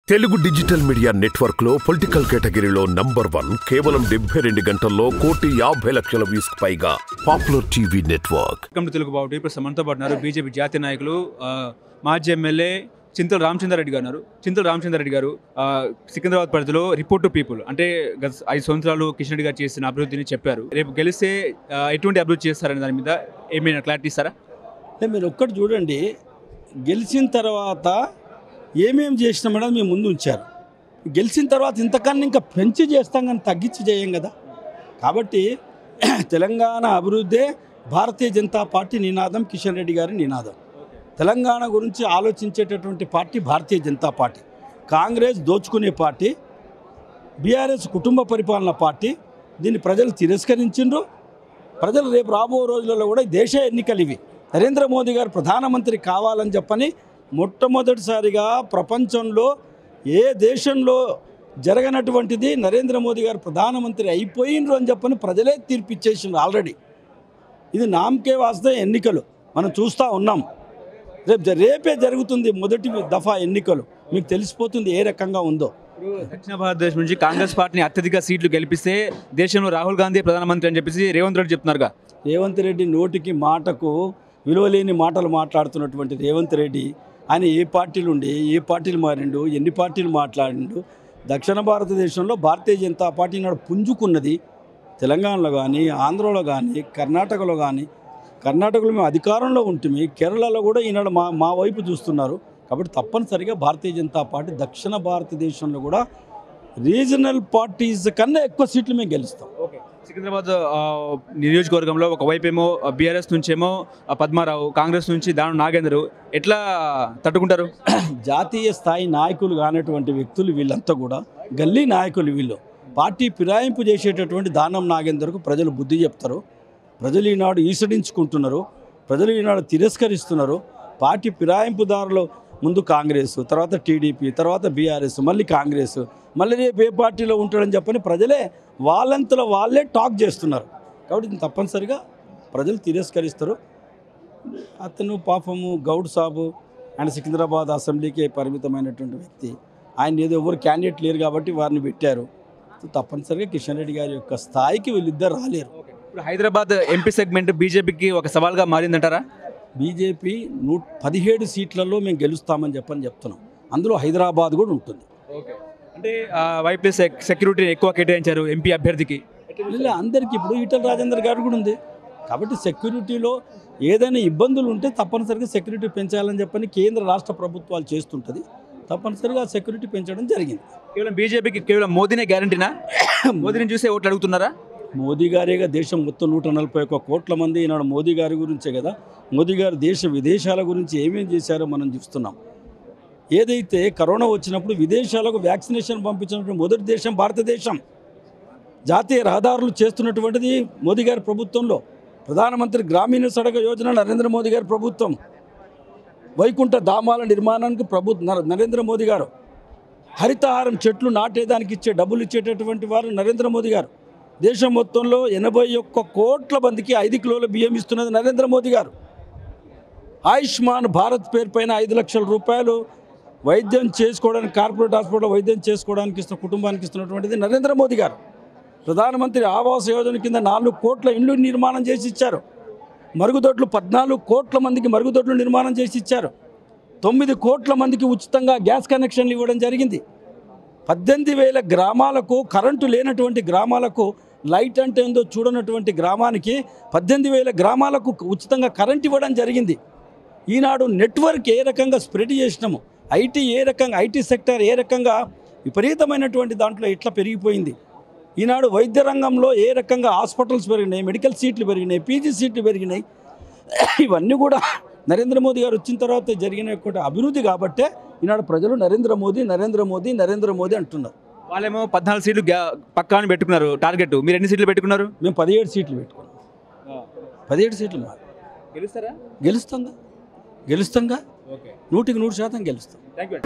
Telugu digital media network లో political కేటగిరీలో number 1 కేవలం 72 గంటల్లో 1,50,00,000 వ్యూస్ పైగా పాపులర్ టీవీ నెట్వర్క్. తెలుగు బాబు ఇప్పుడు సమంత పడ్డారు. బీజేపీ జాతీయ నాయకులు మాజీ ఎమ్మెల్యే చింతల రామచంద్రారెడ్డి గారు సికింద్రాబాద్ పరిధిలో రిపోర్ట్ టు పీపుల్ అంటే గత 5 సంవత్సరాలు కిషన్ రెడ్డి గారు చేసిన అభివృద్ధిని చెప్పారు. రేపు గెలిస్తే ఎటువంటి అభివృద్ధి చేస్తారనే దాని మీద ఏమైనా క్లారిటీ ఇస్తారా? మీరు ఒక్కటి చూడండి, గెలిచిన తర్వాత ఏమేమి చేసినామనేది మేము ముందు ఉంచారు. గెలిచిన తర్వాత ఇంతకన్నా ఇంకా పెంచి చేస్తాం కానీ తగ్గించి చేయం కదా. కాబట్టి తెలంగాణ అభివృద్ధే భారతీయ జనతా పార్టీ నినాదం, కిషన్ రెడ్డి గారి నినాదం. తెలంగాణ గురించి ఆలోచించేటటువంటి పార్టీ భారతీయ జనతా పార్టీ. కాంగ్రెస్ దోచుకునే పార్టీ, బీఆర్ఎస్ కుటుంబ పరిపాలన పార్టీ. దీన్ని ప్రజలు తిరస్కరించిండ్రు. ప్రజలు రేపు రాబో రోజులలో కూడా దేశ ఎన్నికలు ఇవి. నరేంద్ర మోదీ గారు ప్రధానమంత్రి కావాలని చెప్పని మొట్టమొదటిసారిగా ప్రపంచంలో ఏ దేశంలో జరగనటువంటిది నరేంద్ర మోదీ గారు ప్రధానమంత్రి అయిపోయినరు అని చెప్పని ప్రజలే తీర్పిచ్చేసిండ్రు ఆల్రెడీ. ఇది నామకే వాస్తే ఎన్నికలు మనం చూస్తూ ఉన్నాం. రేపే జరుగుతుంది మొదటి దఫా ఎన్నికలు. మీకు తెలిసిపోతుంది ఏ రకంగా ఉందో. దక్షిణ భారతదేశం నుంచి కాంగ్రెస్ పార్టీని అత్యధిక సీట్లు గెలిపిస్తే దేశంలో రాహుల్ గాంధీ ప్రధానమంత్రి అని చెప్పేసి రేవంత్ రెడ్డి చెప్తున్నారుగా. రేవంత్ రెడ్డి నోటికి మాటకు విలువలేని మాటలు మాట్లాడుతున్నటువంటి రేవంత్ రెడ్డి ఆయన ఏ పార్టీలు ఉండి ఏ పార్టీలు మారిండు, ఎన్ని పార్టీలు మాట్లాడిండు. దక్షిణ భారతదేశంలో భారతీయ జనతా పార్టీ నాడు పుంజుకున్నది. తెలంగాణలో కానీ, ఆంధ్రలో కానీ, కర్ణాటకలో కానీ. కర్ణాటకలో మేము అధికారంలో ఉంటుంది, కేరళలో కూడా ఈనాడు మా వైపు చూస్తున్నారు. కాబట్టి తప్పనిసరిగా భారతీయ జనతా పార్టీ దక్షిణ భారతదేశంలో కూడా రీజనల్ పార్టీస్ కన్నా ఎక్కువ సీట్లు మేము గెలుస్తాం. సికింద్రాబాద్ నియోజకవర్గంలో ఒకవైపేమో బీఆర్ఎస్ నుంచేమో పద్మారావు, కాంగ్రెస్ నుంచి దాను నాగేందర్, ఎట్లా తట్టుకుంటారు? జాతీయ స్థాయి నాయకులు కానటువంటి వ్యక్తులు వీళ్ళంతా కూడా గల్లీ నాయకులు. వీళ్ళు పార్టీ ఫిరాయింపు చేసేటటువంటి దానం నాగేందర్కు ప్రజలు బుద్ధి చెప్తారు. ప్రజలు ఈనాడు ఈసడించుకుంటున్నారు, ప్రజలు ఈనాడు తిరస్కరిస్తున్నారు. పార్టీ ఫిరాయింపుదారులు ముందు కాంగ్రెస్, తర్వాత టీడీపీ, తర్వాత బీఆర్ఎస్, మళ్ళీ కాంగ్రెస్, మళ్ళీ రేపు ఏ పార్టీలో ఉంటాడని చెప్పని ప్రజలే వాళ్ళంతలో వాళ్ళే టాక్ చేస్తున్నారు. కాబట్టి తప్పనిసరిగా ప్రజలు తిరస్కరిస్తారు. అతను పాపము గౌడ్ సాబు ఆయన సికింద్రాబాద్ అసెంబ్లీకి పరిమితమైనటువంటి వ్యక్తి. ఆయన ఏదో ఎవరు క్యాండిడేట్ లేరు కాబట్టి వారిని పెట్టారు. తప్పనిసరిగా కిషన్ రెడ్డి గారి యొక్క స్థాయికి వీళ్ళిద్దరు రాలేరు. ఇప్పుడు హైదరాబాద్ ఎంపీ సెగ్మెంట్ బీజేపీకి ఒక సవాల్గా మారిందంటారా? బీజేపీ 117 సీట్లలో మేము గెలుస్తామని చెప్తున్నాం. అందులో హైదరాబాద్ కూడా ఉంటుంది. అంటే వైపు సెక్యూరిటీ ఎక్కువ కేటాయించారు ఎంపీ అభ్యర్థికి. అందరికీ ఇప్పుడు ఈటల రాజేందర్ గారు కూడా ఉంది. కాబట్టి సెక్యూరిటీలో ఏదైనా ఇబ్బందులు ఉంటే తప్పనిసరిగా సెక్యూరిటీ పెంచాలని చెప్పని కేంద్ర రాష్ట్ర ప్రభుత్వాలు చేస్తుంటుంది. తప్పనిసరిగా సెక్యూరిటీ పెంచడం జరిగింది. కేవలం బీజేపీకి కేవలం మోదీనే గ్యారంటీనా? మోదీని చూసే ఓట్లు అడుగుతున్నారా? మోదీ గారేగా దేశం మొత్తం 141 కోట్ల మంది ఈనాడు మోదీ గారి గురించే కదా. మోదీ గారు దేశ విదేశాల గురించి ఏమేం చేశారో మనం చూస్తున్నాం. ఏదైతే కరోనా వచ్చినప్పుడు విదేశాలకు వ్యాక్సినేషన్ పంపించినటువంటి మొదటి దేశం భారతదేశం. జాతీయ రహదారులు చేస్తున్నటువంటిది మోదీ గారి ప్రభుత్వంలో. ప్రధానమంత్రి గ్రామీణ సడక యోజన నరేంద్ర మోదీ గారి ప్రభుత్వం. వైకుంఠ ధామాల నిర్మాణానికి నరేంద్ర మోదీ గారు. హరితహారం చెట్లు నాటేదానికి డబ్బులు ఇచ్చేటటువంటి వారు నరేంద్ర మోదీ గారు. దేశం మొత్తంలో 81 కోట్ల మందికి 5 కిలోల బియ్యం ఇస్తున్నది నరేంద్ర మోదీ గారు. ఆయుష్మాన్ భారత్ పేరు పైన 5 లక్షల రూపాయలు వైద్యం చేసుకోవడానికి, కార్పొరేట్ హాస్పిటల్లో వైద్యం చేసుకోవడానికి కుటుంబానికి ఇస్తున్నటువంటిది నరేంద్ర మోదీ గారు. ప్రధానమంత్రి ఆవాస్ యోజన కింద 4 కోట్ల ఇండ్లు నిర్మాణం చేసి ఇచ్చారు. మరుగుదొడ్లు 14 కోట్ల మందికి మరుగుదొడ్లు నిర్మాణం చేసి ఇచ్చారు. 9 కోట్ల మందికి ఉచితంగా గ్యాస్ కనెక్షన్లు ఇవ్వడం జరిగింది. 18,000 గ్రామాలకు, కరెంటు లేనటువంటి గ్రామాలకు, లైట్ అంటే ఏందో చూడనటువంటి గ్రామానికి 18,000 గ్రామాలకు ఉచితంగా కరెంట్ ఇవ్వడం జరిగింది. ఈనాడు నెట్వర్క్ ఏ రకంగా స్ప్రెడ్ చేసినాము, ఐటీ సెక్టర్ ఏ రకంగా విపరీతమైనటువంటి దాంట్లో ఎట్లా పెరిగిపోయింది. ఈనాడు వైద్య రంగంలో ఏ రకంగా హాస్పిటల్స్ పెరిగినాయి, మెడికల్ సీట్లు పెరిగినాయి, పీజీ సీట్లు పెరిగినాయి. ఇవన్నీ కూడా నరేంద్ర మోదీ గారు వచ్చిన తర్వాత జరిగిన అభివృద్ధి. కాబట్టే ఈనాడు ప్రజలు నరేంద్ర మోదీ అంటున్నారు. వాళ్ళేమో 14 సీట్లు పక్కాని పెట్టుకున్నారు టార్గెట్. మీరు ఎన్ని సీట్లు పెట్టుకున్నారు? మేము 17 సీట్లు పెట్టుకున్నాం. 17 సీట్లు గెలుస్తారా? గెలుస్తాంగా 100% గెలుస్తాం. Thank you.